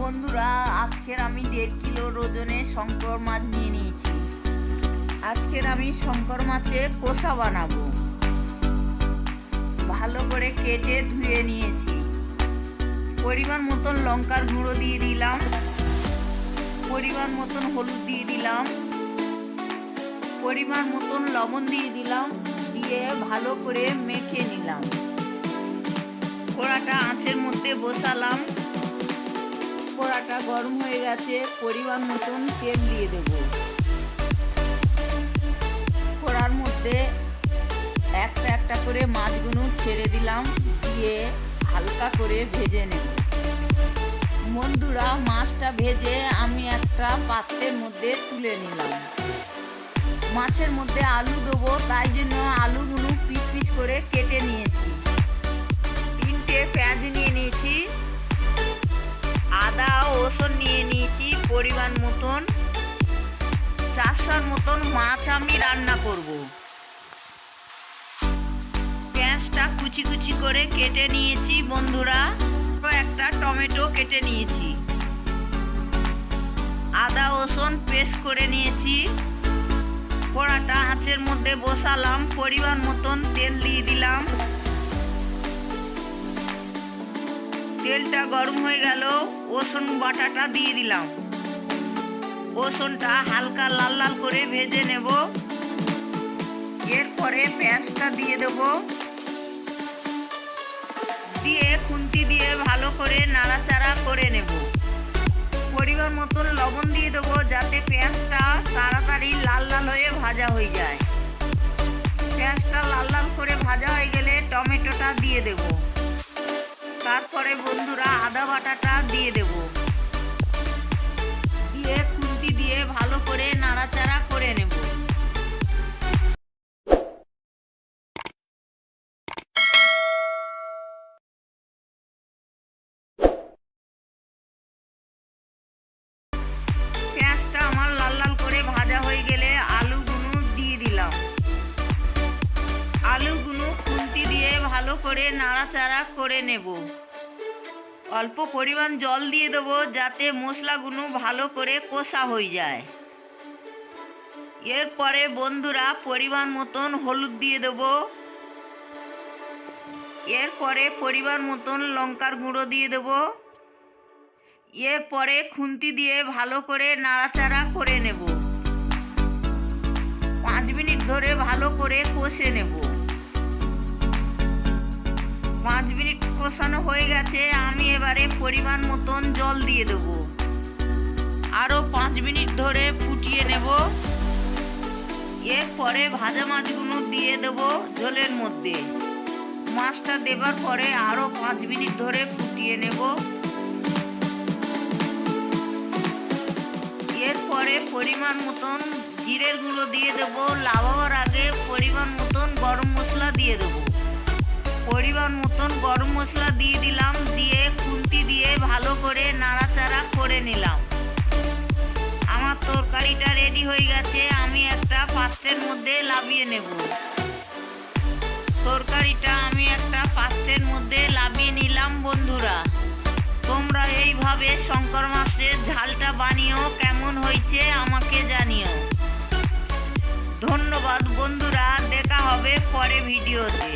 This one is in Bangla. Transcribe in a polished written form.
বন্ধুরা, আজকের আমি 1.5 কিলো ওজনের শঙ্কর মাছ নিয়ে নিয়েছি। আজকের আমি শঙ্কর মাছের কষা বানাবো। ভালো করে কেটে ধুয়ে নিয়েছি। পরিমাণ মতন লঙ্কার গুঁড়ো দিয়ে দিলাম, পরিমাণ মতন হলুদ দিয়ে দিলাম, পরিমাণ মতন লবণ দিয়ে দিলাম, দিয়ে ভালো করে মেখে নিলাম। কড়াটা আঁচের মধ্যে বসালাম। কড়াটা গরম হয়ে গেছে, পরিমাণ মতন তেল দিয়ে দেব। কড়ার মধ্যে একটা একটা করে মাছগুলো ছেড়ে দিলাম, দিয়ে হালকা করে ভেজে নেব। বন্ধুরা, মাছটা ভেজে আমি একটা পাত্রের মধ্যে তুলে নিলাম। মাছের মধ্যে আলু দেবো, তাই জন্য আলুগুলো পিস পিস করে কেটে নিয়েছি। 3টে পেঁয়াজ নিয়ে নিয়েছি, আদা রসুন নিয়ে নিয়েছি পরিমাণ মতন। 400 মতন মাছ আমি রান্না করব। পেঁয়াজটা কুচি কুচি করে কেটে নিয়েছি বন্ধুরা। একটা টমেটো কেটে নিয়েছি, আদা রসুন পেস্ট করে নিয়েছি। কড়াটা আঁচের মধ্যে বসালাম, পরিমাণ মতন তেল দিয়ে দিলাম। তেলটা গরম হয়ে গেল, রসুন বাটাটা দিয়ে দিলাম। রসুনটা হালকা লাল লাল করে ভেজে নেব। এরপরে পেঁয়াজটা দিয়ে দেব, দিয়ে খুন্তি দিয়ে ভালো করে নাড়াচাড়া করে নেব। পরিমাণ মতন লবণ দিয়ে দেবো, যাতে পেঁয়াজটা তাড়াতাড়ি লাল লাল হয়ে ভাজা হয়ে যায়। পেঁয়াজটা লাল লাল করে ভাজা হয়ে গেলে টমেটোটা দিয়ে দেব। তারপরে বন্ধুরা আদা বাটাটা দিয়ে দেব, দিয়ে খুন্তি দিয়ে ভালো করে নাড়াচাড়া করে নেব। পেঁয়াজটা আমার লাল লাল করে ভাজা হয়ে গেলে আলুগুলো দিয়ে দিলাম। আলুগুলো খুন্তি দিয়ে ভালো করে নাড়াচাড়া করে নেব। অল্প পরিমাণ জল দিয়ে দেবো, যাতে মশলাগুলো ভালো করে কষা হয়ে যায়। এরপরে বন্ধুরা পরিমাণ মতন হলুদ দিয়ে দেবো। এরপরে পরিমাণ মতন লঙ্কার গুঁড়ো দিয়ে দেবো। এরপরে খুন্তি দিয়ে ভালো করে নাড়াচাড়া করে নেব। 5 মিনিট ধরে ভালো করে কষে নেব। 5 মিনিট কষানো হয়ে গেছে, আমি এবারে পরিমাণ মতন জল দিয়ে দেব। আরও 5 মিনিট ধরে ফুটিয়ে নেব। এরপরে ভাজা মাছগুলো দিয়ে দেব ঝোলের মধ্যে। মাছটা দেবার পরে আরও 5 মিনিট ধরে ফুটিয়ে নেব। এরপরে পরিমাণ মতন জিরের গুঁড়ো দিয়ে দেব। লাগাবার আগে পরিমাণ মতন গরম মশলা দিয়ে দেব। পরিমাণ মতন গরম মশলা দিয়ে দিলাম, দিয়ে খুন্তি দিয়ে ভালো করে নাড়াচাড়া করে নিলাম। আমার তরকারিটা রেডি হয়ে গেছে, আমি একটা পাত্রের মধ্যে নামিয়ে নেব। তরকারিটা আমি একটা পাত্রের মধ্যে নামিয়ে নিলাম। বন্ধুরা, তোমরা এইভাবে শঙ্কর মাছের ঝালটা বানিও, কেমন হয়েছে আমাকে জানিও। ধন্যবাদ বন্ধুরা, দেখা হবে পরে ভিডিওতে।